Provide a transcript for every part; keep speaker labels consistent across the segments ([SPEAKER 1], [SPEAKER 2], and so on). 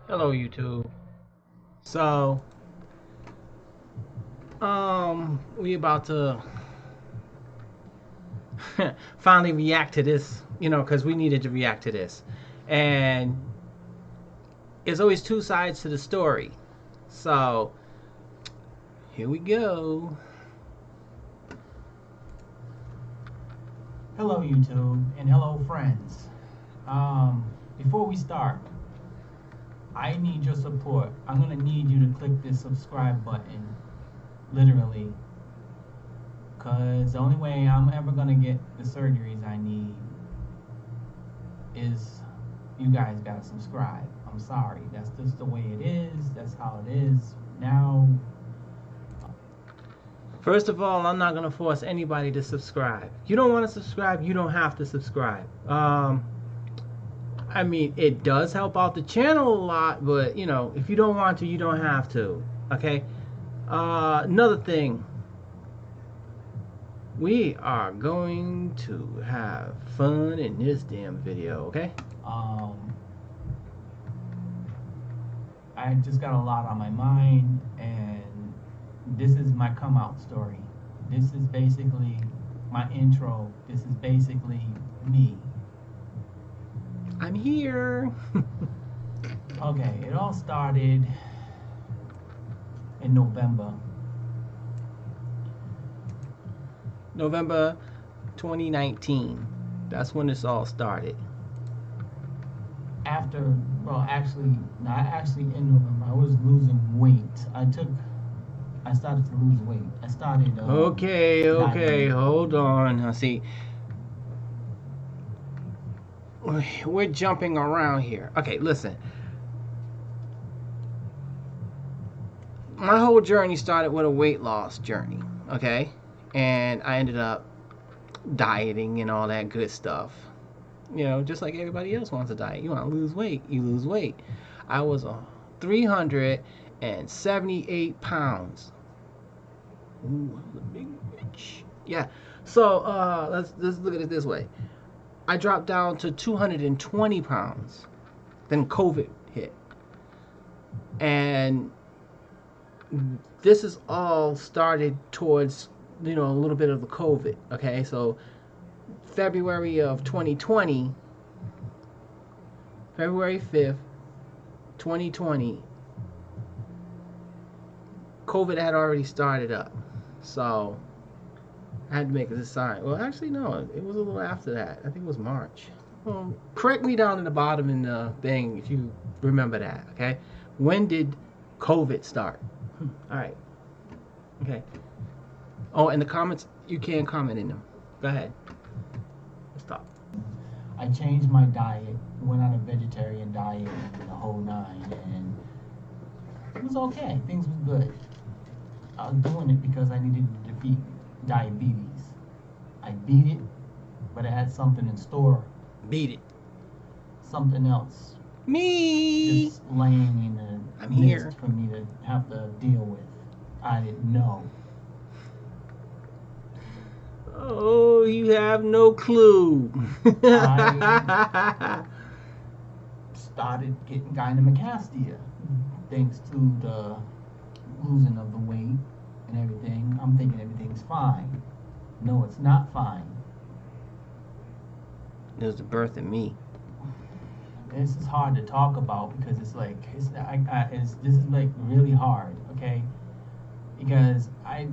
[SPEAKER 1] Hello YouTube. So, we about to finally react to this, because we needed to react to this. And there's always two sides to the story. So, here we go.
[SPEAKER 2] Hello YouTube and hello friends. Before we start, I need your support. I'm gonna need you to click this subscribe button, literally, cause the only way I'm ever gonna get the surgeries I need is you guys gotta subscribe. I'm sorry, that's just the way it is. That's how it is now.
[SPEAKER 1] First of all, I'm not gonna force anybody to subscribe. You don't want to subscribe, you don't have to subscribe. I mean, it does help out the channel a lot, but if you don't want to, you don't have to. Okay. Another thing, we are going to have fun in this damn video. Okay.
[SPEAKER 2] I just got a lot on my mind, and this is my come out story. This is basically my intro. This is basically me.
[SPEAKER 1] I'm here.
[SPEAKER 2] Okay, it all started in November.
[SPEAKER 1] November 2019. That's when this all started.
[SPEAKER 2] Not actually in November. I was losing weight. I started to lose weight. I started.
[SPEAKER 1] Okay, hold on. Now see, we're jumping around here. Okay, listen. My whole journey started with a weight loss journey. Okay, and I ended up dieting and all that good stuff. Just like everybody else wants to diet. You want to lose weight, you lose weight. I was 378 pounds. Ooh, I was a big bitch. Yeah. So let's look at it this way. I dropped down to 220 pounds. Then COVID hit. And this is all started towards, a little bit of the COVID. Okay. So February of 2020, February 5th, 2020, COVID had already started up. So I had to make this sign. Well, actually, no, it was a little after that. I think it was March. Well, correct me down in the bottom in the thing if you remember that, okay? When did COVID start? All right. Okay. Oh, in the comments, you can comment in them. Go ahead. Stop.
[SPEAKER 2] I changed my diet, went on a vegetarian diet, and the whole nine, and it was okay. Things was good. I was doing it because I needed to defeat diabetes. I beat it, but it had something in store.
[SPEAKER 1] Beat it.
[SPEAKER 2] Something else.
[SPEAKER 1] Me.
[SPEAKER 2] Just laying in the
[SPEAKER 1] here
[SPEAKER 2] for me to have to deal with. I didn't know.
[SPEAKER 1] Oh, you have no clue.
[SPEAKER 2] I started getting gynecomastia thanks to the losing of the weight and everything. I'm thinking everything's fine. No, it's not fine.
[SPEAKER 1] It was the birth of me.
[SPEAKER 2] This is hard to talk about because it's like this is like really hard, okay? Because I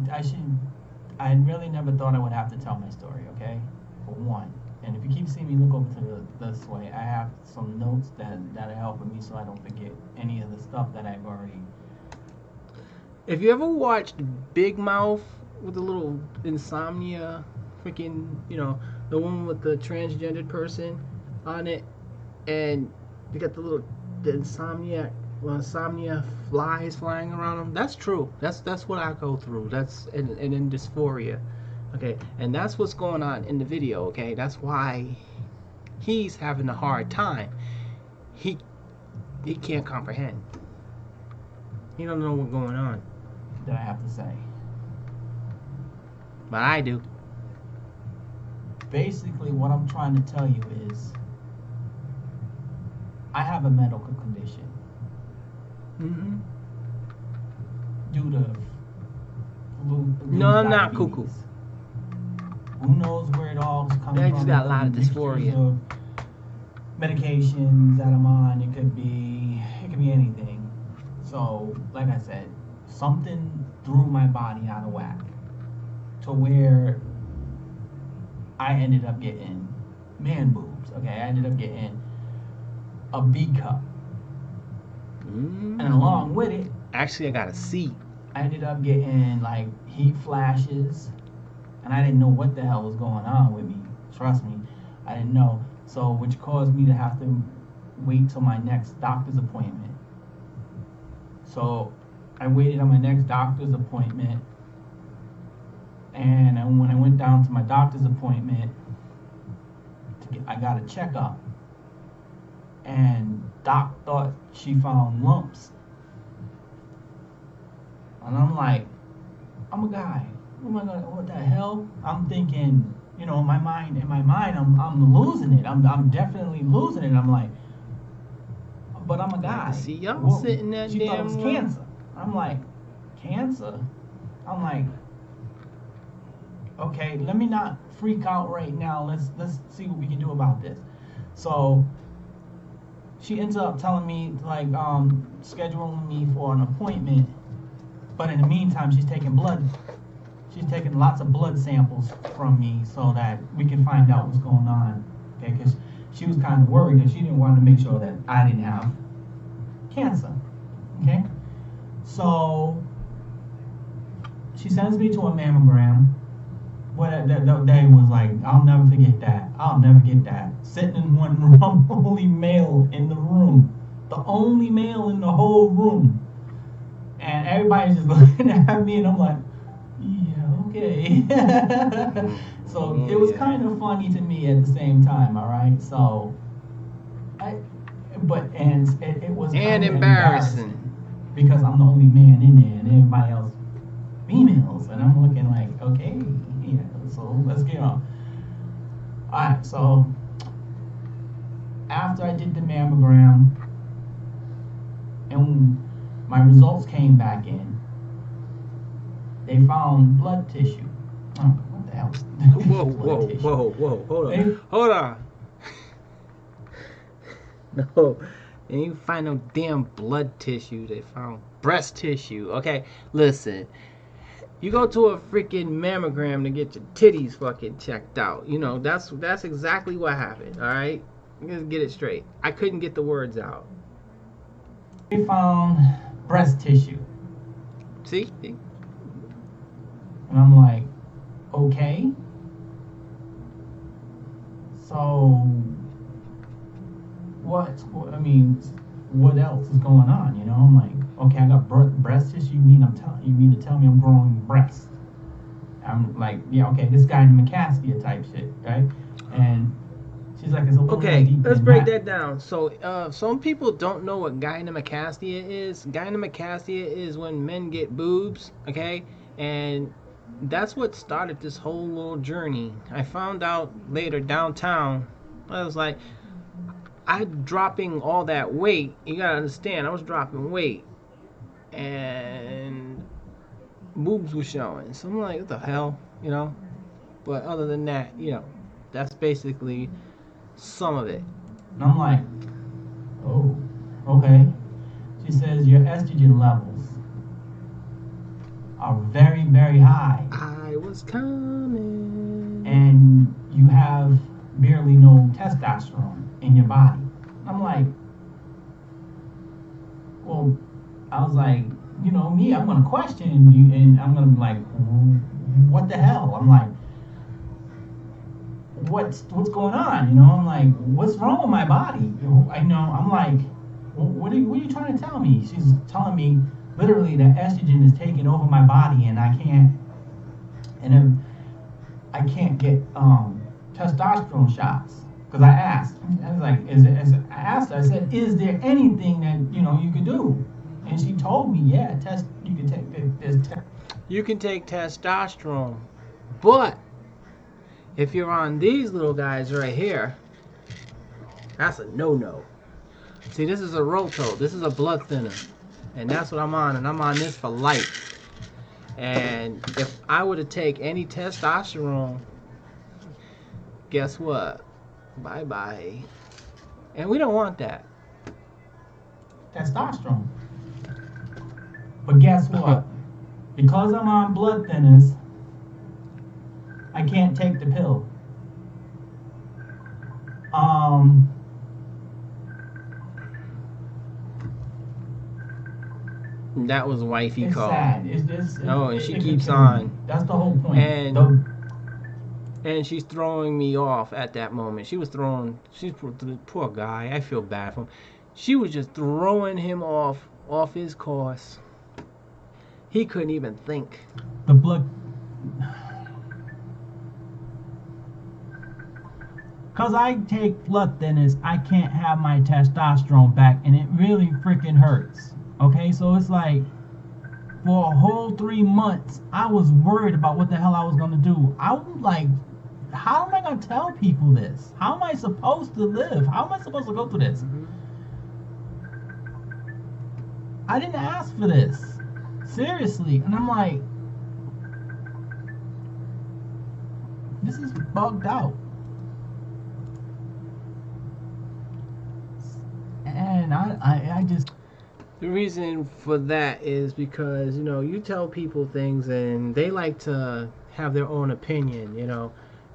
[SPEAKER 2] really never thought I would have to tell my story, okay? For one. And if you keep seeing me look over to this way, I have some notes that are helping me so I don't forget any of the stuff that I've already.
[SPEAKER 1] If you ever watched Big Mouth with the little insomnia, freaking, the one with the transgendered person on it, and you got the insomnia flies flying around them. That's true. That's what I go through. That's and in dysphoria. Okay, and that's what's going on in the video. Okay, that's why he's having a hard time. He can't comprehend. He don't know what's going on.
[SPEAKER 2] That I have to say.
[SPEAKER 1] But I do.
[SPEAKER 2] Basically, what I'm trying to tell you is I have a medical condition.
[SPEAKER 1] Mm-hmm.
[SPEAKER 2] due to
[SPEAKER 1] No, I'm not
[SPEAKER 2] diabetes.
[SPEAKER 1] cuckoo.
[SPEAKER 2] Who knows where it all is coming
[SPEAKER 1] I
[SPEAKER 2] from?
[SPEAKER 1] just got a
[SPEAKER 2] It
[SPEAKER 1] lot of
[SPEAKER 2] could be mixtures
[SPEAKER 1] dysphoria.
[SPEAKER 2] of medications that I'm on. It could be anything. So, like I said, something threw my body out of whack to where I ended up getting man boobs. Okay, I ended up getting a B cup,
[SPEAKER 1] Mm-hmm.
[SPEAKER 2] and along with it,
[SPEAKER 1] Actually, I got a C.
[SPEAKER 2] I ended up getting like heat flashes, and I didn't know what the hell was going on with me. Trust me, I didn't know. So, which caused me to have to wait till my next doctor's appointment. So, I waited on my next doctor's appointment, and when I went down to my doctor's appointment, I got a checkup, and doc thought she found lumps, and I'm like, I'm a guy. What the hell? I'm thinking, in my mind, I'm losing it. I'm definitely losing it. I'm like, but I'm a
[SPEAKER 1] I
[SPEAKER 2] guy.
[SPEAKER 1] can see y'all
[SPEAKER 2] Well,
[SPEAKER 1] sitting that
[SPEAKER 2] she thought it was
[SPEAKER 1] damn room.
[SPEAKER 2] cancer. I'm like, cancer? I'm like, okay, let me not freak out right now. Let's see what we can do about this. So she ends up telling me, like, scheduling me for an appointment, but in the meantime she's taking blood. She's taking lots of blood samples from me so that we can find out what's going on. Okay, because she was kind of worried because she didn't want to make sure that I didn't have cancer. Okay, so she sends me to a mammogram. What that day was like, I'll never forget that. I'll never get that. Sitting in one room, I'm the only male in the room. The only male in the whole room. And everybody's just looking at me, and I'm like, yeah, okay. So it was kind of funny to me at the same time, all right? So, it was
[SPEAKER 1] And
[SPEAKER 2] kind of
[SPEAKER 1] embarrassing.
[SPEAKER 2] because I'm the only man in there, and everybody else females, and I'm looking like, okay, yeah, so let's get on. Alright, so after I did the mammogram and my results came back in, they found blood tissue. Oh, what the hell?
[SPEAKER 1] Whoa, hold on. No, they didn't find no damn blood tissue. They found breast tissue. Okay, listen. You go to a freaking mammogram to get your titties fucking checked out. That's exactly what happened. All right, let's get it straight. I couldn't get the words out.
[SPEAKER 2] They found breast tissue.
[SPEAKER 1] See?
[SPEAKER 2] And I'm like, okay. So, what else is going on? I'm like, okay, I got breast tissue. You mean to tell me I'm growing breasts? I'm like, yeah, okay, this gynecomastia type shit, right? And she's like, it's a little
[SPEAKER 1] Okay,
[SPEAKER 2] more deep
[SPEAKER 1] let's
[SPEAKER 2] than
[SPEAKER 1] break that down. So, some people don't know what gynecomastia is. Gynecomastia is when men get boobs, okay? And that's what started this whole little journey. I found out later downtown. I was like, I'm dropping all that weight. You gotta understand, I was dropping weight. And boobs were showing. So I'm like, what the hell? But other than that, that's basically some of it.
[SPEAKER 2] And I'm like, oh, okay. She says your estrogen levels are very, very high.
[SPEAKER 1] I was coming.
[SPEAKER 2] And you have barely no testosterone in your body. I'm like, well, I was like, me, I'm going to question you, and I'm going to be like, what the hell? I'm like, what's going on? I'm like, what's wrong with my body? I'm like, what are you trying to tell me? She's telling me literally that estrogen is taking over my body, and I can't get testosterone shots. Because I asked, I was like, I asked her, I said, is there anything that you could do? And she told me, yeah, you can take this.
[SPEAKER 1] You can take testosterone, but if you're on these little guys right here, that's a no-no. See, this is a Roto. This is a blood thinner. And that's what I'm on, and I'm on this for life. And if I were to take any testosterone, guess what? Bye-bye. And we don't want that.
[SPEAKER 2] Testosterone. But guess what? Because I'm on blood thinners, I can't take the pill.
[SPEAKER 1] That was wifey
[SPEAKER 2] It's
[SPEAKER 1] call.
[SPEAKER 2] sad. It's just.
[SPEAKER 1] And she keeps on.
[SPEAKER 2] That's the whole point.
[SPEAKER 1] And she's throwing me off at that moment. She's poor guy. I feel bad for him. She was just throwing him off his course. He couldn't even think.
[SPEAKER 2] The blood. Because I take blood thinners, I can't have my testosterone back, and it really freaking hurts. Okay, so it's like, for a whole 3 months, I was worried about what the hell I was going to do. I was like, how am I going to tell people this? How am I supposed to live? How am I supposed to go through this?
[SPEAKER 1] Mm-hmm.
[SPEAKER 2] I didn't ask for this. Seriously. And I'm like, this is bugged out. And I just...
[SPEAKER 1] The reason for that is because, you tell people things and they like to have their own opinion,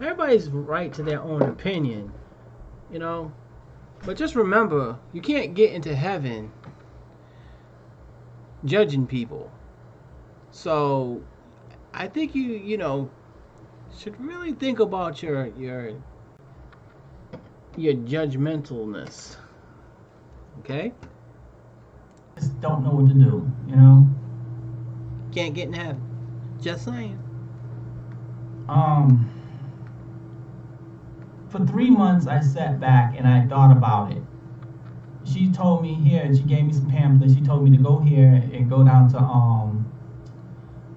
[SPEAKER 1] Everybody's right to their own opinion, But just remember, you can't get into heaven judging people. So I think you should really think about your judgmentalness. Okay?
[SPEAKER 2] Just don't know what to do,
[SPEAKER 1] Can't get in heaven. Just saying.
[SPEAKER 2] For 3 months I sat back and I thought about it. She told me here, and she gave me some pamphlets. She told me to go here and go down to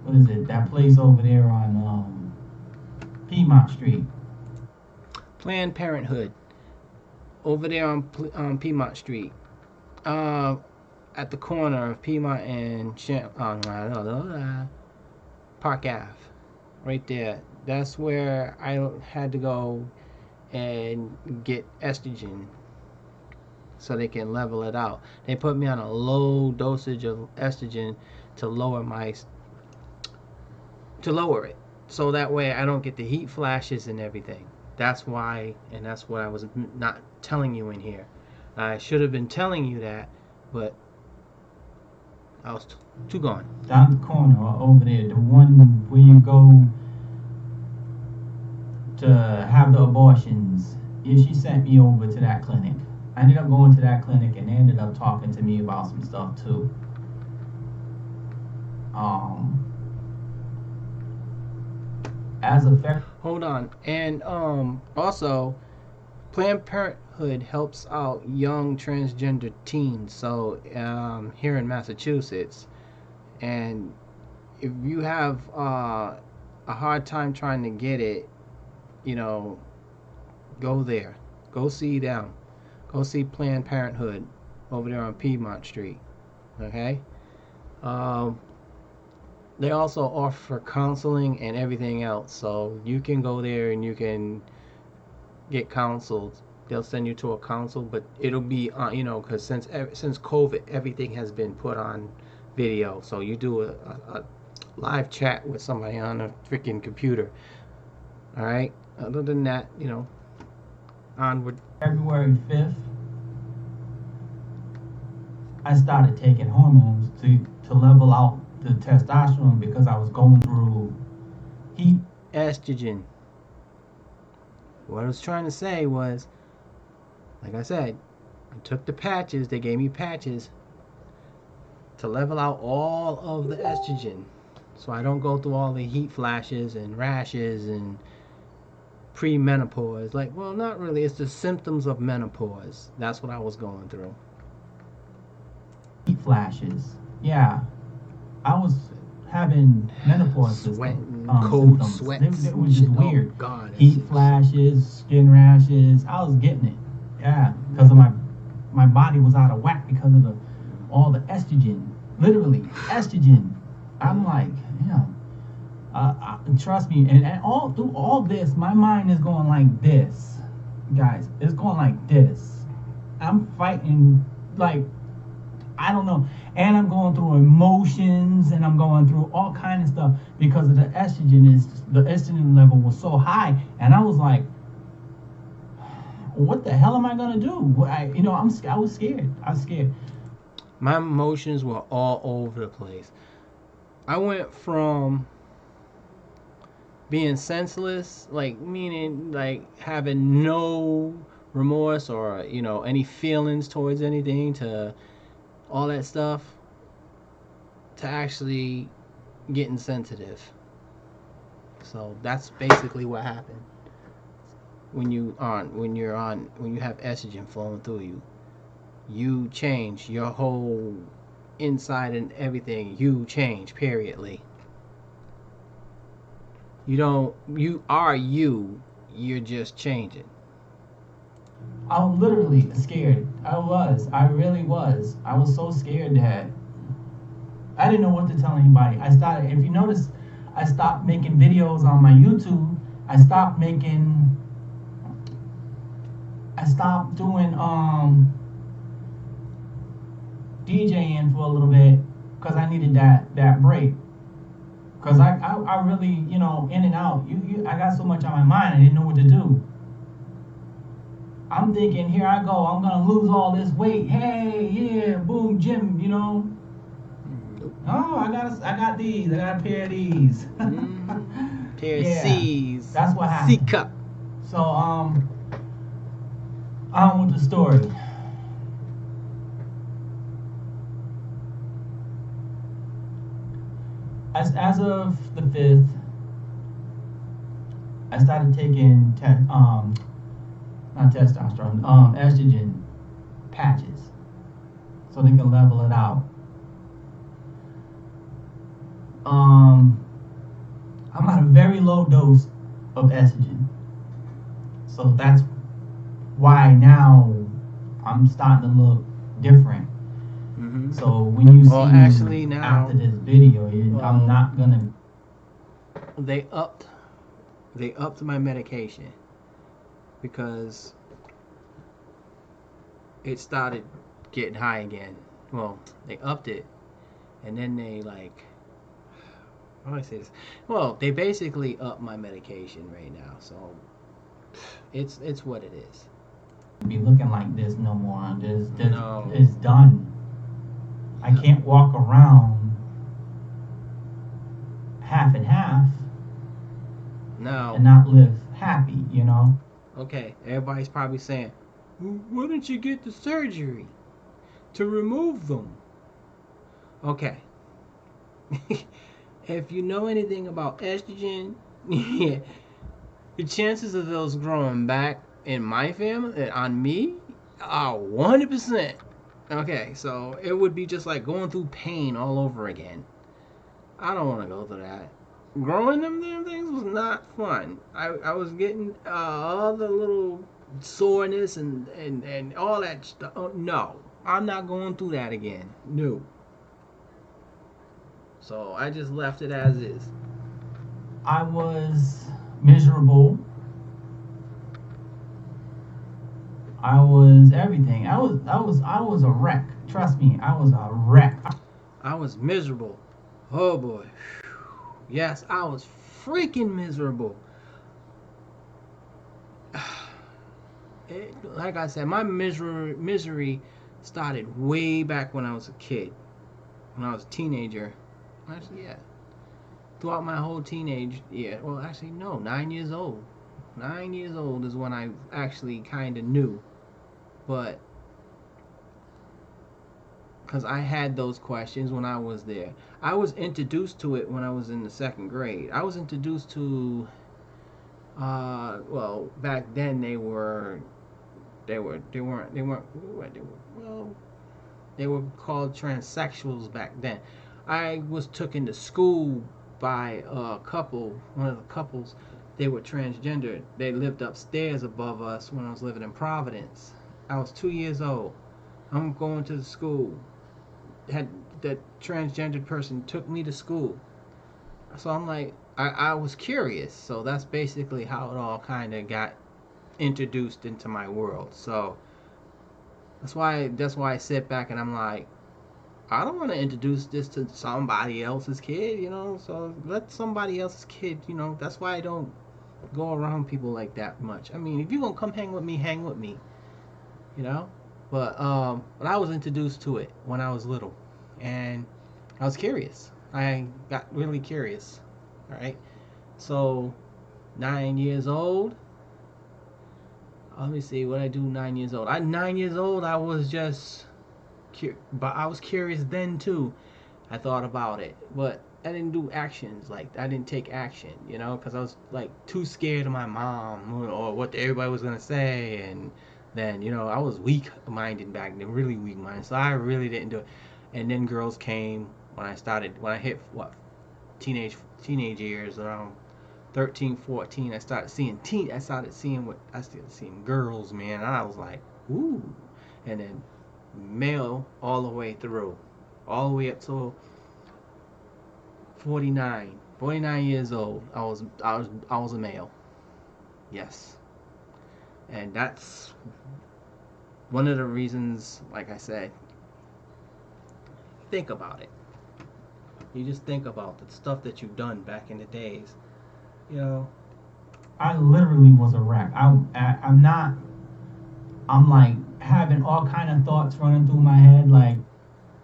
[SPEAKER 2] what is it? That place over there on Piedmont Street.
[SPEAKER 1] Planned Parenthood. Over there on Piedmont Street. At the corner of Piedmont and Park Ave. Right there. That's where I had to go and get estrogen so they can level it out. They put me on a low dosage of estrogen to lower it. So that way I don't get the heat flashes and everything. That's why, and that's what I was not telling you in here. I should have been telling you that, but I was too gone.
[SPEAKER 2] Down the corner or over there, the one where you go to have the abortions. Yeah, she sent me over to that clinic. I ended up going to that clinic and they ended up talking to me about some stuff too. As a fair.
[SPEAKER 1] Hold on, and also, Planned Parenthood helps out young transgender teens. So here in Massachusetts, and if you have a hard time trying to get it, go there, go see them, go see Planned Parenthood over there on Piedmont Street. Okay. They also offer counseling and everything else, so you can go there and you can get counseled. They'll send you to a counsel, but it'll be because since COVID, everything has been put on video. So you do a live chat with somebody on a freaking computer. All right. Other than that, onward.
[SPEAKER 2] February 5th, I started taking hormones to level out the testosterone because I was going through heat.
[SPEAKER 1] Estrogen. What I was trying to say was, like I said, I took the patches. They gave me patches to level out all of the estrogen, so I don't go through all the heat flashes and rashes and pre-menopause. Well, not really. It's the symptoms of menopause. That's what I was going through.
[SPEAKER 2] Heat flashes. Yeah. I was having menopause
[SPEAKER 1] sweating,
[SPEAKER 2] cold
[SPEAKER 1] symptoms. Sweats.
[SPEAKER 2] It was just weird.
[SPEAKER 1] Oh, God,
[SPEAKER 2] heat flashes, skin rashes. I was getting it. Yeah, because of my body was out of whack because of all the estrogen. literally estrogen. I'm like, yeah. Trust me, and all through all this, my mind is going like this, guys. It's going like this. I'm fighting like I don't know, and I'm going through emotions, and I'm going through all kind of stuff because of the estrogen. Is the estrogen level was so high, and I was like, what the hell am I gonna do? I was scared. I was scared.
[SPEAKER 1] My emotions were all over the place. I went from being senseless, like meaning like having no remorse or any feelings towards anything, to all that stuff, to actually getting sensitive. So that's basically what happened when you have estrogen flowing through you. You change your whole inside and everything. You change, periodly. You are you. You're just changing.
[SPEAKER 2] I was literally scared. I was. I really was. I was so scared that I didn't know what to tell anybody. I started. If you notice, I stopped making videos on my YouTube. I stopped making. I stopped doing DJing for a little bit because I needed that break. Cause I really in and out. I got so much on my mind I didn't know what to do. I'm thinking, here I go. I'm gonna lose all this weight. Hey, yeah, boom, gym. Oh, I got these. I got a pair of these.
[SPEAKER 1] Pair of
[SPEAKER 2] Yeah,
[SPEAKER 1] C's.
[SPEAKER 2] that's what
[SPEAKER 1] C
[SPEAKER 2] happened.
[SPEAKER 1] cup.
[SPEAKER 2] So on with the story. As of the 5th, I started taking not testosterone, estrogen patches, so they can level it out. I'm at a very low dose of estrogen, so that's why now I'm starting to look different.
[SPEAKER 1] Mm-hmm.
[SPEAKER 2] So when you
[SPEAKER 1] Well,
[SPEAKER 2] see
[SPEAKER 1] actually,
[SPEAKER 2] me
[SPEAKER 1] now,
[SPEAKER 2] after this video, I'm
[SPEAKER 1] well,
[SPEAKER 2] not gonna.
[SPEAKER 1] they upped they upped my medication because it started getting high again. Well, they upped it, and then they like, how do I say this? Well, they basically upped my medication right now, so it's what it is.
[SPEAKER 2] Be looking like this no more. This
[SPEAKER 1] No.
[SPEAKER 2] is done. I can't walk around half and half
[SPEAKER 1] Now,
[SPEAKER 2] and not live happy.
[SPEAKER 1] okay, everybody's probably saying, well, why don't you get the surgery to remove them? Okay. If you know anything about estrogen, yeah, the chances of those growing back in my family, on me, are 100%. Okay, so it would be just like going through pain all over again. I don't want to go through that. Growing them damn things was not fun. I was getting all the little soreness and all that stuff. Oh, no, I'm not going through that again. No. So I just left it as is.
[SPEAKER 2] I was miserable. I was everything. I was a wreck. Trust me, I was a wreck.
[SPEAKER 1] I was miserable. Oh boy. Yes, I was freaking miserable. Like I said, my misery started way back when I was a kid, when I was a teenager. Actually, yeah, throughout my whole teenage year. Well, actually, no, 9 years old. 9 years old is when I actually kind of knew, but because I had those questions when I was there. I was introduced to it when I was in the second grade. I was introduced to, well, back then well, they were called transsexuals back then. I was took into school by a couple, one of the couples. They were transgender. They lived upstairs above us when I was living in Providence. I was 2 years old. I'm going to the school. had that transgendered person took me to school. So I'm like, I was curious. So that's basically how it all kind of got introduced into my world. So that's why I sit back and I'm like, I don't want to introduce this to somebody else's kid, you know. So let somebody else's kid, you know. That's why I don't go around people like that much. I mean, if you're gonna come hang with me, you know. But I was introduced to it when I was little, and I was curious. I got really curious. All right. So 9 years old. Let me see what I do. 9 years old. At 9 years old, I was just, but I was curious then too. I thought about it, but I didn't do actions. Like I didn't take action, you know, because I was like too scared of my mom or what everybody was gonna say, and then I was weak-minded back then, really weak-minded. So I really didn't do it. And then girls came when I hit what teenage years around 13, 14. I started seeing girls, man. And I was like, ooh, and then male all the way through, all the way up to 49 years old. I was a male. Yes. And that's one of the reasons, like I said, think about it. You just think about the stuff that you've done back in the days. You know,
[SPEAKER 2] I literally was a wreck. I'm not. I'm like having all kind of thoughts running through my head. Like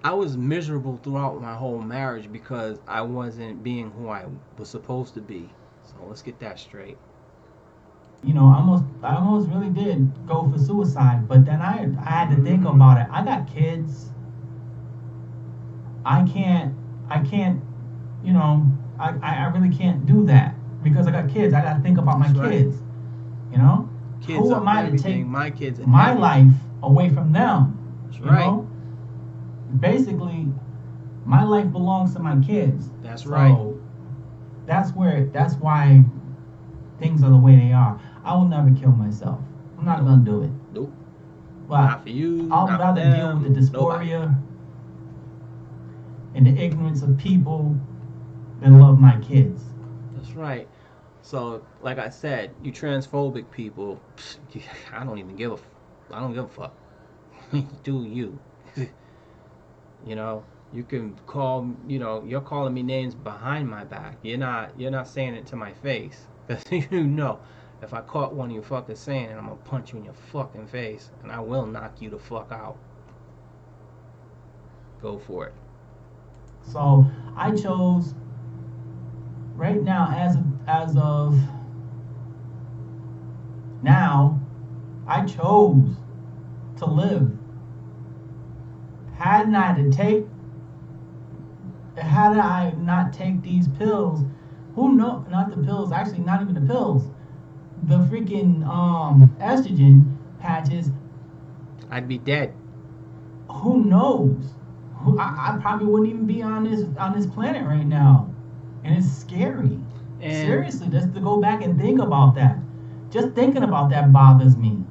[SPEAKER 1] I was miserable throughout my whole marriage because I wasn't being who I was supposed to be. So let's get that straight.
[SPEAKER 2] I almost really did go for suicide. But then I had to think about it. I got kids. I can't. I really can't do that because I got kids. I got to think about my
[SPEAKER 1] That's
[SPEAKER 2] kids. You know,
[SPEAKER 1] Kids
[SPEAKER 2] who
[SPEAKER 1] are
[SPEAKER 2] am I to
[SPEAKER 1] everything.
[SPEAKER 2] take
[SPEAKER 1] My kids are
[SPEAKER 2] my
[SPEAKER 1] everything.
[SPEAKER 2] life away from them?
[SPEAKER 1] That's
[SPEAKER 2] You
[SPEAKER 1] right.
[SPEAKER 2] know, basically, my life belongs to my kids.
[SPEAKER 1] That's
[SPEAKER 2] So
[SPEAKER 1] right.
[SPEAKER 2] that's why things are the way they are. I will never kill myself. I'm not
[SPEAKER 1] Nope.
[SPEAKER 2] gonna do it.
[SPEAKER 1] Nope.
[SPEAKER 2] But
[SPEAKER 1] Not for you.
[SPEAKER 2] I'll
[SPEAKER 1] Not for
[SPEAKER 2] rather deal with the
[SPEAKER 1] them. Nobody.
[SPEAKER 2] dysphoria and the ignorance of people than love my kids.
[SPEAKER 1] That's right. So, like I said, you transphobic people, I don't even give a, I don't give a fuck. Do you? You know, you can call, you're calling me names behind my back. You're not saying it to my face. Because if I caught one of you fucking saying it, I'm gonna punch you in your fucking face, and I will knock you the fuck out. Go for it.
[SPEAKER 2] So I chose right now, as of now, I chose to live. Had I to take, had I not take these pills, who know? Not the pills. Actually, not even the pills. The freaking estrogen patches.
[SPEAKER 1] I'd be dead.
[SPEAKER 2] Who knows? I probably wouldn't even be on this planet right now, and it's scary.
[SPEAKER 1] And
[SPEAKER 2] Seriously, just to go back and think about that. Just thinking about that bothers me.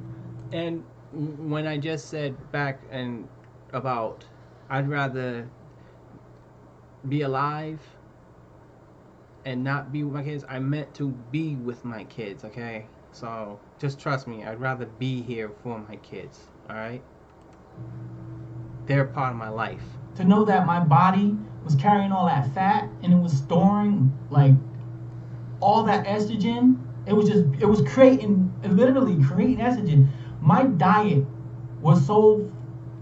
[SPEAKER 1] and when I just said back and about, I'd rather be alive and not be with my kids, I meant to be with my kids, okay? So just trust me, I'd rather be here for my kids, all right? They're part of my life.
[SPEAKER 2] To know that my body was carrying all that fat and it was storing like all that estrogen. It was literally creating estrogen. My diet was so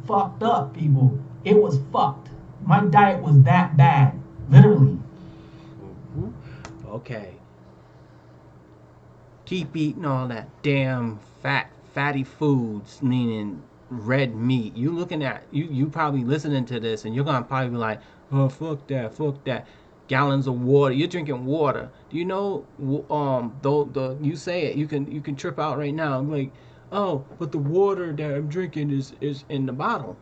[SPEAKER 2] fucked up, people. It was fucked. My diet was that bad, literally.
[SPEAKER 1] Okay. Keep eating all that damn fatty foods, meaning red meat. You probably listening to this and you're gonna probably be like, oh fuck that. Gallons of water. You're drinking water. Do you know? Though the you say it, you can trip out right now. Like, oh, but the water that I'm drinking is in the bottle.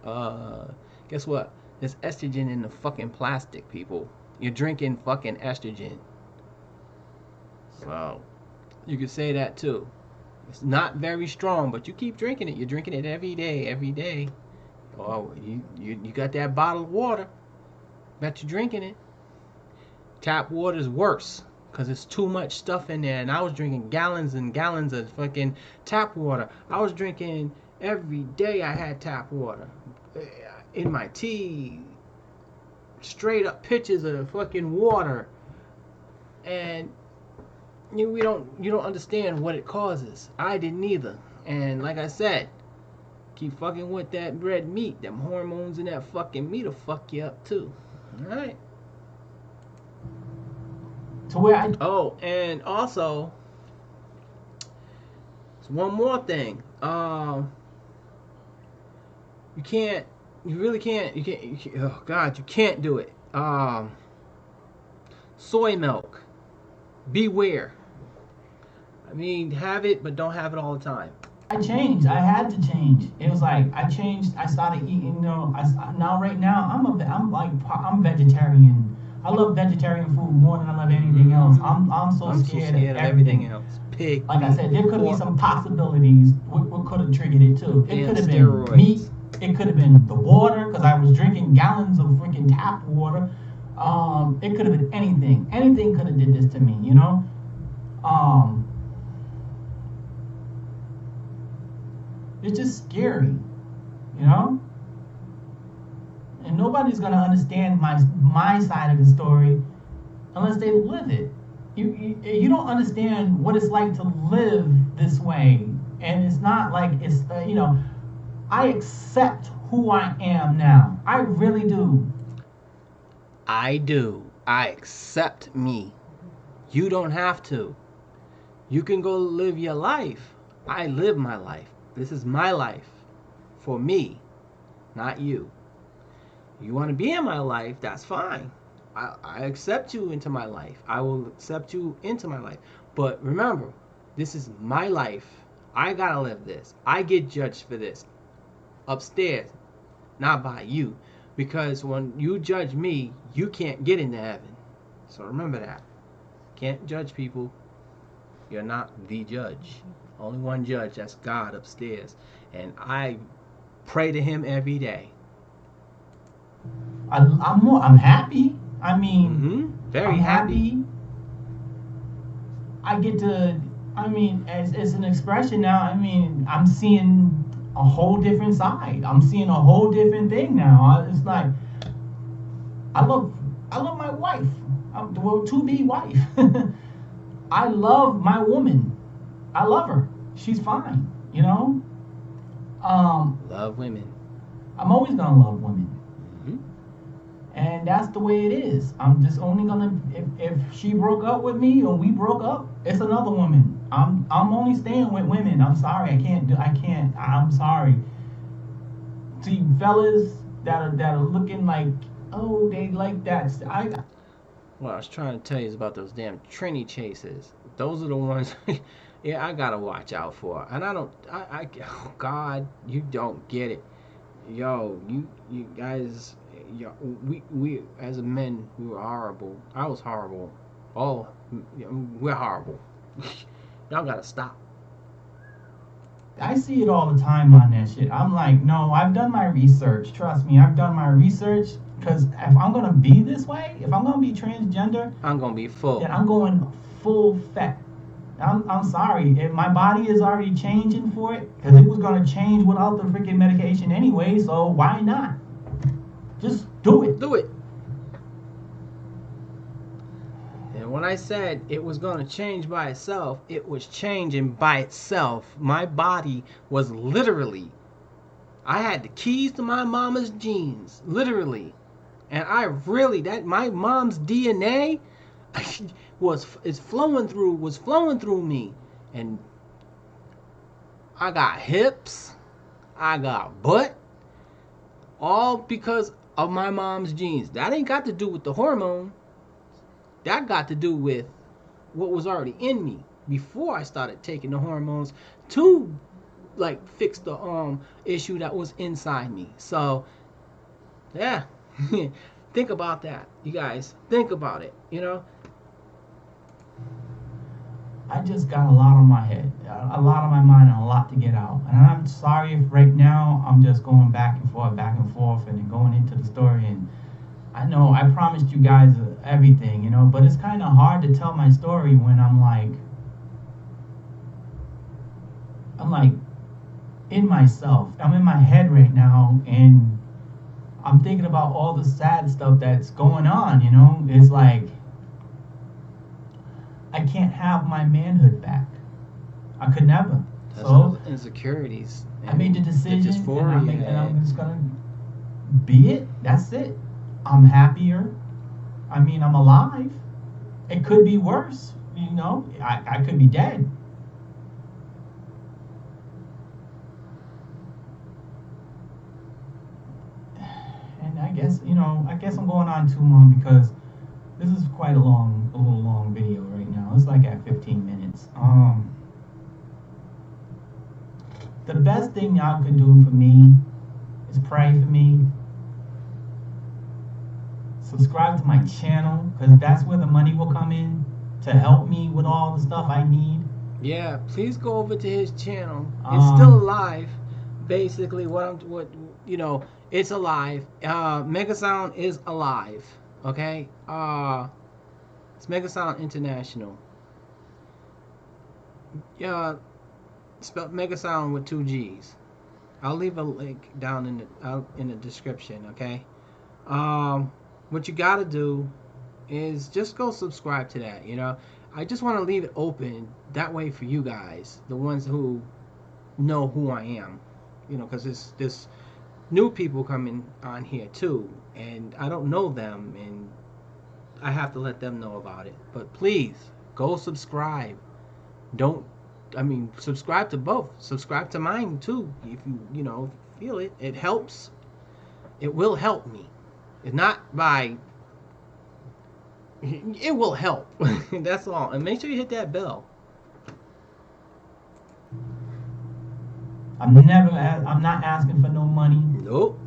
[SPEAKER 1] Uh, guess what? There's estrogen in the fucking plastic, people. You're drinking fucking estrogen. So you could say that too. It's not very strong, but you keep drinking it. You're drinking it every day, every day. Oh, you got that bottle of water. Bet you're drinking it. Tap water is worse because it's too much stuff in there. And I was drinking gallons and gallons of fucking tap water. I was drinking every day. I had tap water in my tea. Straight up pitchers of fucking water, and you don't understand what it causes. I didn't either. And like I said, keep fucking with that red meat. Them hormones in that fucking meat will fuck you up too. All right.
[SPEAKER 2] To where I
[SPEAKER 1] Oh, and also, one more thing. You can't. You really can't. Oh God, you can't do it. Soy milk. Beware. I mean, have it, but don't have it all the time.
[SPEAKER 2] changed. I had to change. It was like I changed. I started eating. You know, now right now I'm vegetarian. I love vegetarian food more than I love anything else. I'm so scared of everything
[SPEAKER 1] else. Pig.
[SPEAKER 2] Like I said, there could be some possibilities. What could have triggered it too? It could have been
[SPEAKER 1] steroids.
[SPEAKER 2] meat. It could have been the water because I was drinking gallons of freaking tap water. It could have been anything. Anything could have did this to me, you know. It's just scary, you know. And nobody's gonna understand my side of the story unless they live it. You don't understand what it's like to live this way, and it's not like it's you know. I accept who I am now. I really do.
[SPEAKER 1] I do. I accept me. You don't have to. You can go live your life. I live my life. This is my life. For me, not you. You want to be in my life, that's fine. I accept you into my life. I will accept you into my life. But remember, this is my life. I gotta live this. I get judged for this. Upstairs, not by you. Because when you judge me, you can't get into heaven. So remember that. Can't judge people. You're not the judge. Only one judge, that's God upstairs. And I pray to him every day.
[SPEAKER 2] I'm happy. I mean,
[SPEAKER 1] very
[SPEAKER 2] I'm
[SPEAKER 1] happy.
[SPEAKER 2] I get to, I mean, as an expression now, I mean, I'm seeing a whole different side. I'm seeing a whole different thing now. It's like, I love my wife. Well, to be wife. I love my woman. I love her. She's fine, you know?
[SPEAKER 1] Love women.
[SPEAKER 2] I'm always gonna love women. And that's the way it is. I'm just only gonna if she broke up with me or we broke up, it's another woman. I'm only staying with women. I'm sorry, I can't. I'm sorry. To you fellas that are looking like, oh, they like that.
[SPEAKER 1] What I was trying to tell you is about those damn Trini chasers. Those are the ones yeah, I gotta watch out for. And oh God, you don't get it. Yo, you guys, yo, we as men, we were horrible. I was horrible. Oh, we're horrible. Y'all gotta stop.
[SPEAKER 2] I see it all the time on that shit. I'm like, no, I've done my research. Trust me, I've done my research. Because if I'm gonna be this way, if I'm gonna be transgender,
[SPEAKER 1] I'm gonna be full.
[SPEAKER 2] Then I'm going full fat. I'm sorry, if my body is already changing for it, because it was gonna change without the freaking medication anyway. So why not? Just do it.
[SPEAKER 1] Do it. And when I said it was gonna change by itself, it was changing by itself. My body was literally. I had the keys to my mama's genes, literally. And my mom's DNA was flowing through me. And I got hips, I got butt, all because of my mom's genes. That ain't got to do with the hormone. That got to do with what was already in me before I started taking the hormones to like fix the issue that was inside me. So yeah. Think about that, you guys. Think about it, you know.
[SPEAKER 2] I just got a lot on my head, a lot on my mind, and a lot to get out. And I'm sorry if right now I'm just going back and no, I promised you guys everything, you know, but it's kind of hard to tell my story when I'm like in myself. I'm in my head right now, and I'm thinking about all the sad stuff that's going on, you know. It's like I can't have my manhood back. I could never.
[SPEAKER 1] That's
[SPEAKER 2] So
[SPEAKER 1] insecurities.
[SPEAKER 2] I made the decision,
[SPEAKER 1] dysphoria,
[SPEAKER 2] and I'm just gonna be it. That's it. I'm happier. I mean, I'm alive. It could be worse, you know. I could be dead. And I guess I'm going on too long because this is quite a little long video right now. It's like at 15 minutes. The best thing y'all could do for me is pray for me. Subscribe to my channel, because that's where the money will come in to help me with all the stuff I need.
[SPEAKER 1] Yeah, please go over to his channel. It's still alive. Basically, it's alive. Megasound is alive. Okay. It's Megasound International. Yeah, spelled Megasound with 2 G's. I'll leave a link down in the description. Okay. What you gotta do is just go subscribe to that. You know, I just want to leave it open that way for you guys, the ones who know who I am. You know, because there's new people coming on here too, and I don't know them, and I have to let them know about it. But please go subscribe. Subscribe to both. Subscribe to mine too if you feel it. It helps. It will help me. It's not by. It will help. That's all. And make sure you hit that bell.
[SPEAKER 2] I'm not asking for no money.
[SPEAKER 1] Nope.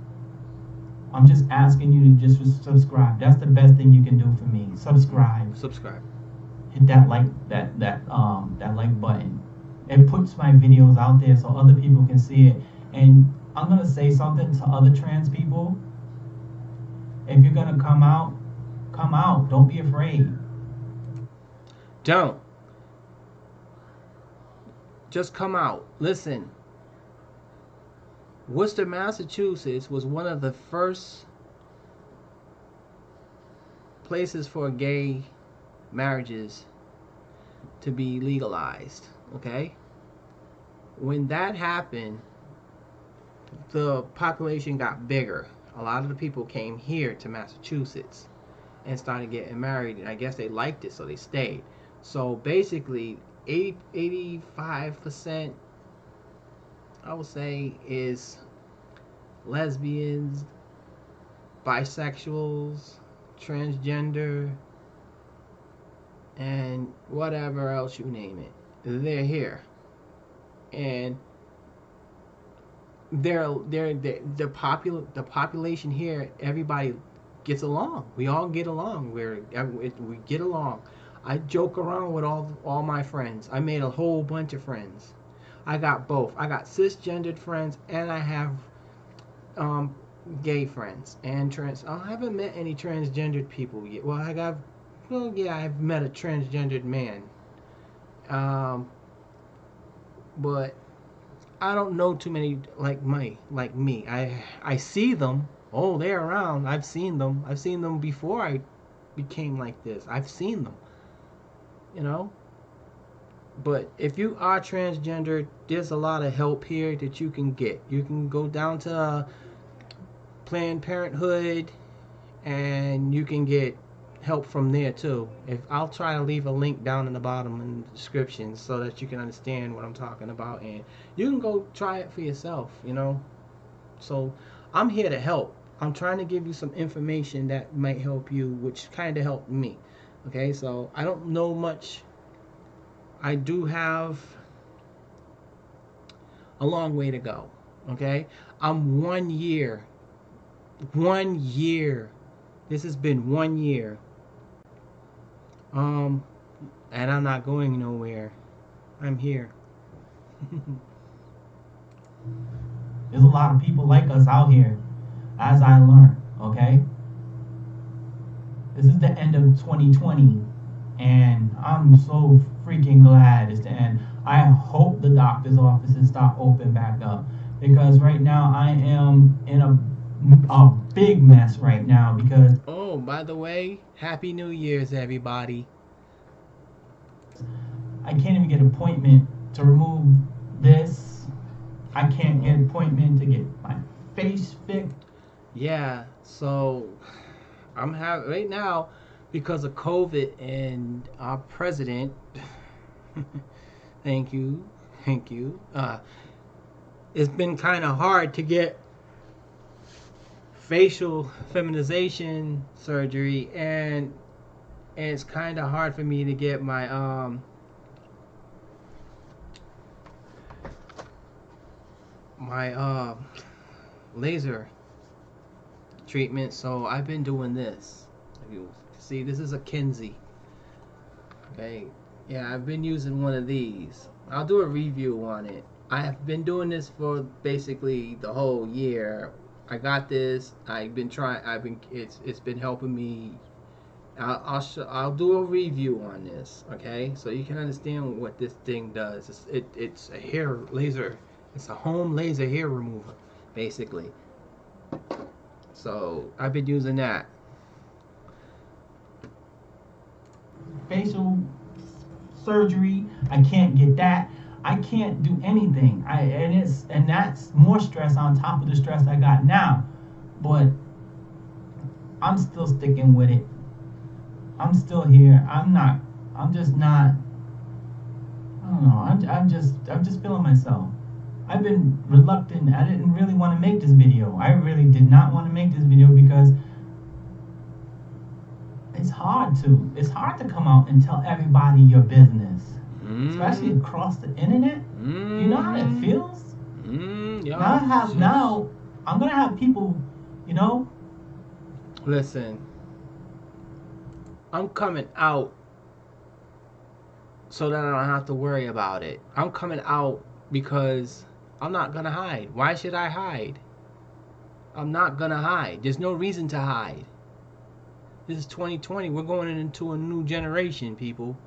[SPEAKER 2] I'm just asking you to just subscribe. That's the best thing you can do for me. Subscribe. Hit that like button. It puts my videos out there so other people can see it. And I'm gonna say something to other trans people. If you're gonna come out, come out. Don't be afraid.
[SPEAKER 1] Don't. Just come out. Listen. Worcester, Massachusetts was one of the first places for gay marriages to be legalized. Okay? When that happened, the population got bigger. A lot of the people came here to Massachusetts and started getting married, and I guess they liked it, so they stayed. So basically 85%, I would say, is lesbians, bisexuals, transgender, and whatever else you name it. They're here, and the population here. Everybody gets along. We all get along. We get along. I joke around with all my friends. I made a whole bunch of friends. I got both. I got cisgendered friends, and I have gay friends and trans. I haven't met any transgendered people yet. I've met a transgendered man. But I don't know too many like me. I see them. Oh, they're around. I've seen them. I've seen them before I became like this. I've seen them. You know. But if you are transgender, there's a lot of help here that you can get. You can go down to Planned Parenthood, and you can get help from there too. I'll try to leave a link down in the bottom in the description so that you can understand what I'm talking about, and you can go try it for yourself. You know. So I'm here to help. I'm trying to give you some information that might help you, which kind of helped me. Okay, so I don't know much. I do have a long way to go. Okay, I'm 1 year. 1 year. This has been 1 year. And I'm not going nowhere. I'm here.
[SPEAKER 2] There's a lot of people like us out here, as I learned. Okay. This is the end of 2020, and I'm so freaking glad it's the end. I hope the doctor's offices start open back up, because right now I am in a big mess right now because
[SPEAKER 1] Oh, by the way, Happy New Year's, everybody.
[SPEAKER 2] I can't even get an appointment to remove this. I can't get an appointment to get my face fixed.
[SPEAKER 1] Yeah, so I'm having right now because of COVID and our president. Thank you, thank you. It's been kind of hard to get facial feminization surgery, and it's kind of hard for me to get my laser treatment. So I've been doing this. If you see, this is a Kinsey. Okay, yeah, I've been using one of these. I'll do a review on it. I have been doing this for basically the whole year. I got this. I've been trying. It's been helping me. I'll do a review on this. Okay, so you can understand what this thing does. It's a hair laser. It's a home laser hair remover, basically. So I've been using that.
[SPEAKER 2] Facial surgery. I can't get that. I can't do anything. And that's more stress on top of the stress I got now. But I'm still sticking with it. I'm still here. I'm just not. I don't know. I'm just feeling myself. I've been reluctant. I didn't really want to make this video. I really did not want to make this video because it's hard to. It's hard to come out and tell everybody your business, especially across the internet. Do you know how it feels?
[SPEAKER 1] Yeah.
[SPEAKER 2] Now I'm gonna have people, you know.
[SPEAKER 1] Listen, I'm coming out so that I don't have to worry about it. I'm coming out because I'm not gonna hide. Why should I hide? I'm not gonna hide. There's no reason to hide. This is 2020. We're going into a new generation, people.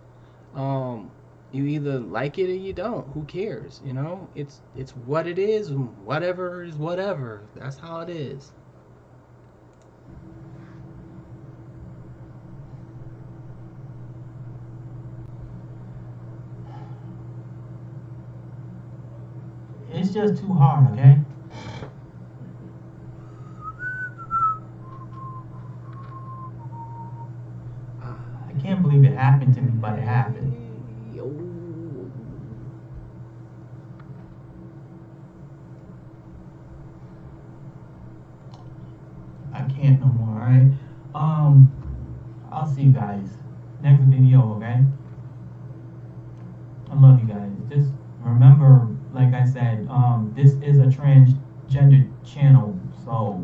[SPEAKER 1] You either like it or you don't. Who cares? You know, it's what it is. Whatever is whatever. That's how it is.
[SPEAKER 2] It's just too hard, okay? I can't believe it happened to me, but it happened. I can't no more, alright? I'll see you guys next video, okay? I love you guys. Just remember, like I said, this is a transgender channel, so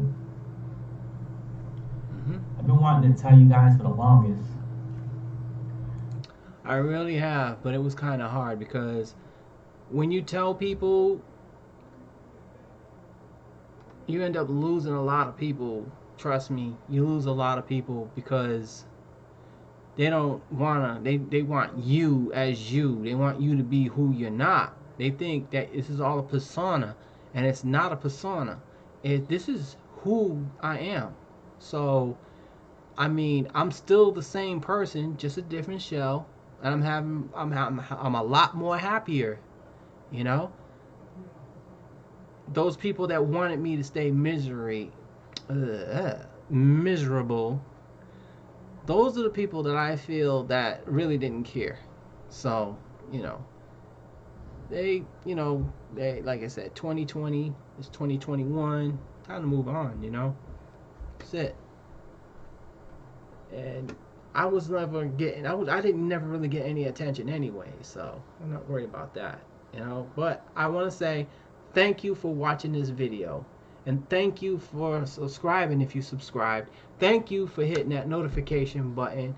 [SPEAKER 2] I've been wanting to tell you guys for the longest.
[SPEAKER 1] I really have, but it was kind of hard because when you tell people, you end up losing a lot of people. Trust me, you lose a lot of people because they don't wanna. They want you as you. They want you to be who you're not. They think that this is all a persona, and it's not a persona. This is who I am. So, I mean, I'm still the same person, just a different shell, and I'm a lot more happier. You know, those people that wanted me to stay miserable. Those are the people that I feel that really didn't care. So, you know, they like I said, 2020 is 2021. Time to move on, you know. That's it. And I was never getting I didn't never really get any attention anyway, so I'm not worried about that, you know. But I want to say thank you for watching this video, and thank you for subscribing if you subscribed. Thank you for hitting that notification button.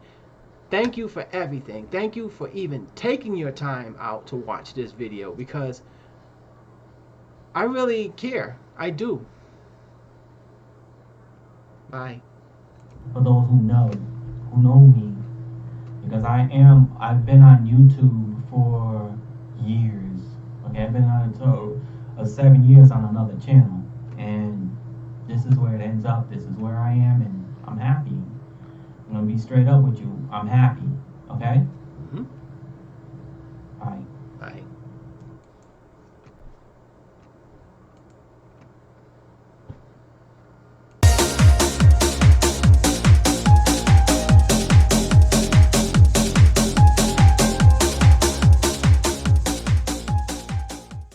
[SPEAKER 1] Thank you for everything. Thank you for even taking your time out to watch this video, because I really care. I do. Bye.
[SPEAKER 2] For those who know. who know me, because I've been on YouTube for years. Okay, I've been on a total of 7 years on another channel, and this is where it ends up. This is where I am, and I'm happy. I'm gonna be straight up with you. I'm happy. Okay.